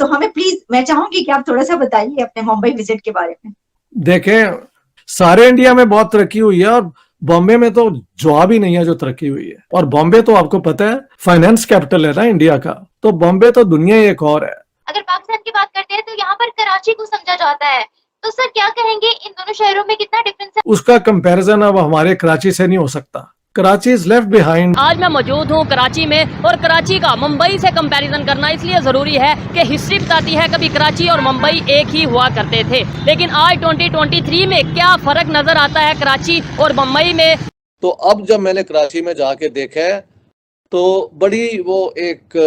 तो हमें प्लीज, मैं चाहूंगी कि आप थोड़ा सा बताइए अपने मुंबई विजिट के बारे में। देखें, सारे इंडिया में बहुत तरक्की हुई है और बॉम्बे में तो जवाब ही नहीं है जो तरक्की हुई है। और बॉम्बे तो आपको पता है फाइनेंस कैपिटल है ना इंडिया का, तो बॉम्बे तो दुनिया ही एक और है। अगर पाकिस्तान की बात करते हैं तो यहाँ पर कराची को समझा जाता है, तो सर क्या कहेंगे इन दोनों शहरों में कितना डिफरेंस है? उसका कंपैरिजन अब हमारे कराची से नहीं हो सकता। Karachi is left behind. आज मैं मौजूद हूँ कराची में, और कराची का मुंबई से कंपैरिजन करना इसलिए ज़रूरी है कि हिस्ट्री बताती है कभी कराची और मुंबई एक ही हुआ करते थे, लेकिन आज 2023 में क्या फ़र्क नज़र आता है कराची और मुंबई में। तो अब जब मैंने कराची में जाके देखा है तो बड़ी वो एक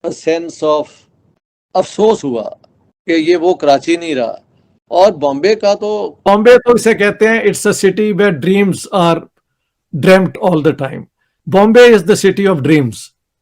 सेंस ऑफ अफसोस हुआ कि ये वो कराची नहीं रहा। और बॉम्बे का तो बॉम्बे तो इसे कहते हैं it's a city where dreams are dreamed all the time. Bombay is the city of dreams.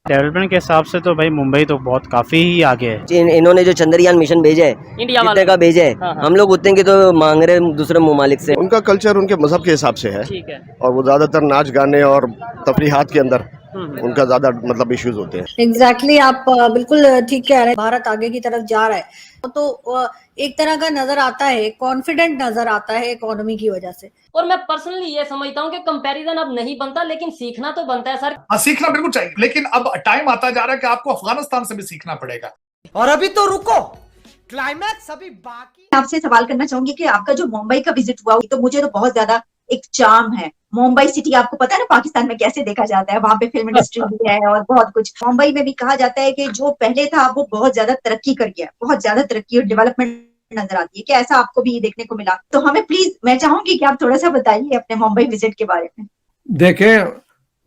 Development के हिसाब से तो भाई मुंबई तो बहुत काफी ही आगे है। इन्होंने जो चंद्रयान मिशन भेजा है, इंडिया कितने वाले का भेजा है, हाँ। हम लोग उतने की तो मांग रहे हैं दूसरे ममालिक से। उनका कल्चर उनके मजहब के हिसाब से है, ठीक है। और वो ज्यादातर नाच गाने और तफरीहात के अंदर उनका ज्यादा मतलब इश्यूज होते हैं। एग्जैक्टली आप बिल्कुल ठीक कह रहे हैं। भारत आगे की तरफ जा रहा है तो एक तरह का नजर आता है, कॉन्फिडेंट नजर आता है इकोनॉमी की वजह से। और मैं पर्सनली ये समझता हूँ कि कंपैरिजन अब नहीं बनता, लेकिन सीखना तो बनता है सर। हाँ, सीखना बिल्कुल चाहिए, लेकिन अब टाइम आता जा रहा है कि आपको अफगानिस्तान से भी सीखना पड़ेगा। और अभी तो रुको, क्लाइमैक्स अभी बाकी। आपसे सवाल करना चाहूंगी कि आपका जो मुंबई का विजिट हुआ, तो मुझे तो बहुत ज्यादा एक चार्म है। मुंबई सिटी आपको पता है ना पाकिस्तान में कैसे देखा जाता है, वहां पे फिल्म इंडस्ट्री भी है और बहुत कुछ। मुंबई में भी कहा जाता है कि जो पहले था वो बहुत ज्यादा तरक्की कर गया, बहुत ज्यादा तरक्की और डेवलपमेंट नजर आती है। क्या ऐसा आपको भी देखने को मिला? तो हमें प्लीज, मैं चाहूंगी कि आप थोड़ा सा बताइए अपने मुंबई विजिट के बारे में। देखें,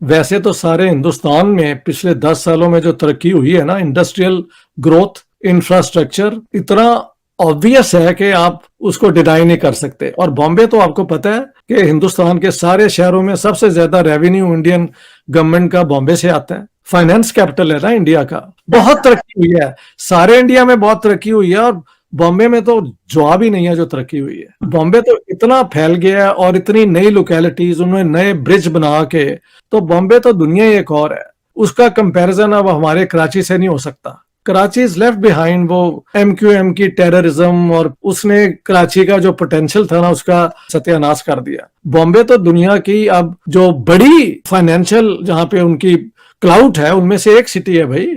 वैसे तो सारे हिंदुस्तान में पिछले 10 सालों में जो तरक्की हुई है ना, इंडस्ट्रियल ग्रोथ, इंफ्रास्ट्रक्चर इतना ऑब्वियस है कि आप उसको डिनाई नहीं कर सकते। और बॉम्बे तो आपको पता है कि हिंदुस्तान के सारे शहरों में सबसे ज्यादा रेवेन्यू इंडियन गवर्नमेंट का बॉम्बे से आता है। फाइनेंस कैपिटल है ना इंडिया का, बहुत तरक्की हुई है। सारे इंडिया में बहुत तरक्की हुई है और बॉम्बे में तो जवाब ही नहीं है जो तरक्की हुई है। बॉम्बे तो इतना फैल गया है और इतनी नई लोकेलिटीज, उन्होंने नए ब्रिज बना के, तो बॉम्बे तो दुनिया ही एक और है। उसका कंपैरिजन अब हमारे कराची से नहीं हो सकता। Karachi is left behind. वो MQM की टेररिज्म, और उसने कराची का जो पोटेंशियल था ना उसका सत्यानाश कर दिया। बॉम्बे तो दुनिया की अब जो बड़ी फाइनेंशियल, जहां पे उनकी क्लाउड है, उनमें से एक सिटी है भाई।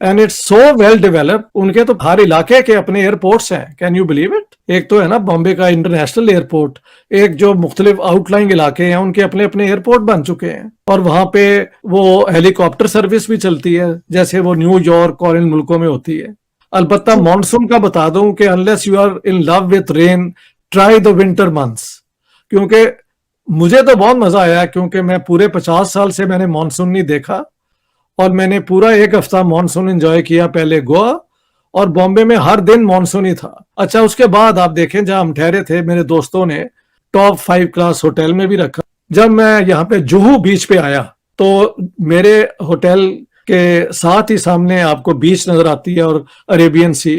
And it's so well developed. उनके तो हर इलाके के अपने एयरपोर्ट्स हैं। Can you believe it? एक तो है ना बॉम्बे का इंटरनेशनल एयरपोर्ट, एक जो मुख्तलिफ आउटलाइंग इलाके हैं उनके अपने अपने एयरपोर्ट बन चुके हैं। और वहां पे वो हेलीकॉप्टर सर्विस भी चलती है, जैसे वो न्यूयॉर्क और इन मुल्कों में होती है। अलबत्ता मॉनसून का बता दूं कि unless you are in love with rain, try the winter months. क्योंकि मुझे तो बहुत मजा आया, क्योंकि मैं पूरे 50 साल से मैंने मॉनसून नहीं देखा, और मैंने पूरा एक हफ्ता मॉनसून एंजॉय किया। पहले गोवा और बॉम्बे में हर दिन मॉनसून ही था। अच्छा, उसके बाद आप देखें जहां हम ठहरे थे, मेरे दोस्तों ने टॉप 5 क्लास होटल में भी रखा। जब मैं यहाँ पे जुहू बीच पे आया तो मेरे होटल के साथ ही सामने आपको बीच नजर आती है और अरेबियन सी।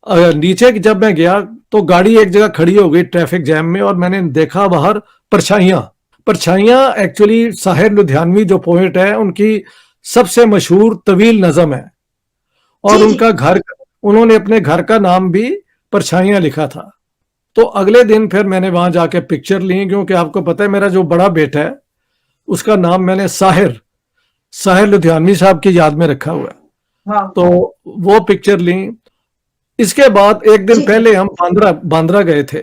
नीचे जब मैं गया तो गाड़ी एक जगह खड़ी हो गई ट्रैफिक जैम में, और मैंने देखा बाहर परछाइयां एक्चुअली साहिर लुधियानवी जो पोएट है उनकी सबसे मशहूर तवील नज़म है। और उनका घर, उन्होंने अपने घर का नाम भी परछाइयां लिखा था। तो अगले दिन फिर मैंने वहां जाके पिक्चर ली, क्योंकि आपको पता है मेरा जो बड़ा बेटा है उसका नाम मैंने साहिर लुधियानवी साहब की याद में रखा हुआ है। तो वो पिक्चर ली। इसके बाद एक दिन पहले हम बांद्रा गए थे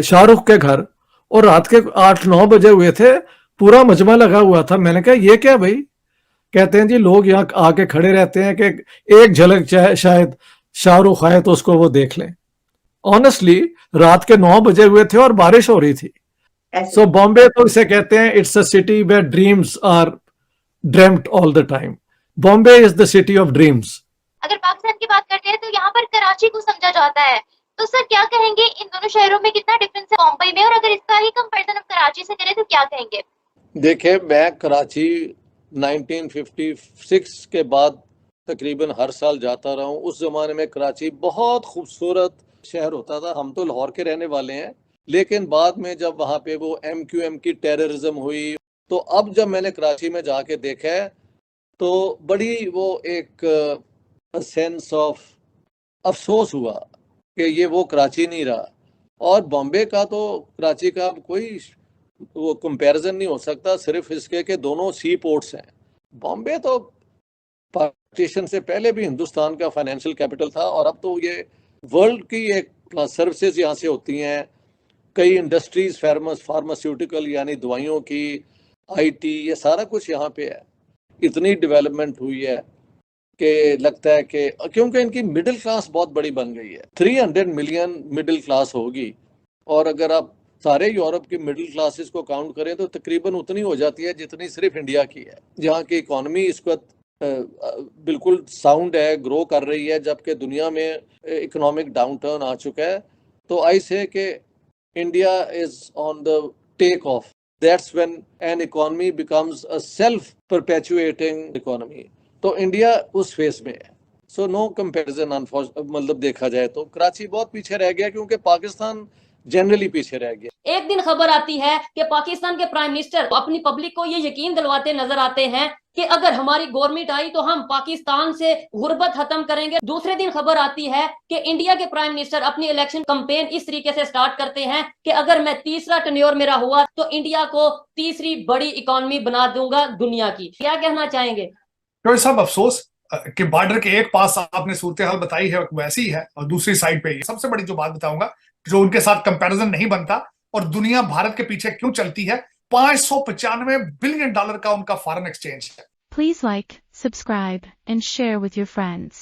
शाहरुख के घर, और रात के 8-9 बजे हुए थे, पूरा मजमा लगा हुआ था। मैंने कहा ये क्या भाई? कहते हैं जी लोग यहाँ आके खड़े रहते हैं कि एक झलक चाहे शायद शाहरुख आए तो उसको वो देख लें। ऑनेस्टली रात के 9 बजे हुए थे और बारिश हो रही थी। सो बॉम्बे तो इसे कहते हैं it's a city where dreams are dreamed all the time. Bombay is the city of dreams. अगर पाकिस्तान की बात करते हैं तो यहाँ पर कराची को समझा जाता है, तो सर क्या कहेंगे इन दोनों शहरों में कितना डिफरेंस है मुंबई में? और अगर इसका ही कंपैरिजन हम कराची से करें तो क्या कहेंगे? देखे, मैं कराची 1956 के बाद तकरीबन हर साल जाता रहा हूँ। उस जमाने में कराची बहुत खूबसूरत शहर होता था। हम तो लाहौर के रहने वाले हैं, लेकिन बाद में जब वहाँ पे वो MQM की टेररिज्म हुई, तो अब जब मैंने कराची में जाके देखा है तो बड़ी वो एक सेंस ऑफ अफसोस हुआ कि ये वो कराची नहीं रहा। और बॉम्बे का तो कराची का कोई वो कंपैरिजन नहीं हो सकता, सिर्फ इसके कि दोनों सी पोर्ट्स हैं। बॉम्बे तो पार्टीशन से पहले भी हिंदुस्तान का फाइनेंशियल कैपिटल था, और अब तो ये वर्ल्ड की एक सर्विसेज यहाँ से होती हैं, कई इंडस्ट्रीज, फार्मास्यूटिकल यानी दवाइयों की, आईटी, ये सारा कुछ यहाँ पे है। इतनी डेवलपमेंट हुई है कि लगता है कि क्योंकि इनकी मिडिल क्लास बहुत बड़ी बन गई है, 300 मिलियन मिडिल क्लास होगी, और अगर आप सारे यूरोप की मिडिल क्लासेस को काउंट करें तो तकरीबन उतनी हो जाती है जितनी सिर्फ इंडिया की है, जहाँ की इकोनॉमी इस वक्त बिल्कुल साउंड है, ग्रो कर रही है, जबकि दुनिया में इकोनॉमिक डाउनटर्न आ चुका है। तो आई से कि India is on the take off, that's when an economy becomes a self perpetuating economy. तो इंडिया उस फेस में है। सो नो कंपैरिजन, मतलब देखा जाए तो कराची बहुत पीछे रह गया, क्योंकि पाकिस्तान जनरली पीछे रह गया। एक दिन खबर आती है कि पाकिस्तान के प्राइम मिनिस्टर अपनी पब्लिक को ये यकीन दिलवाते नजर आते हैं कि अगर हमारी गवर्नमेंट आई तो हम पाकिस्तान से गुर्बत खत्म करेंगे। दूसरे दिन खबर आती है कि इंडिया के प्राइम मिनिस्टर अपनी इलेक्शन कैंपेन इस तरीके से स्टार्ट करते हैं कि अगर मैं तीसरा टेन्योर मेरा हुआ तो इंडिया को तीसरी बड़ी इकोनॉमी बना दूंगा दुनिया की। क्या कहना चाहेंगे? तो सब अफसोस कि बॉर्डर के एक पास आपने सूरत हाल बताई है वैसी ही है, और दूसरी साइड पे सबसे बड़ी जो बात बताऊंगा जो उनके साथ कंपैरिजन नहीं बनता, और दुनिया भारत के पीछे क्यों चलती है, $595 बिलियन का उनका फॉरेन एक्सचेंज है। Please like, subscribe, and share with your friends.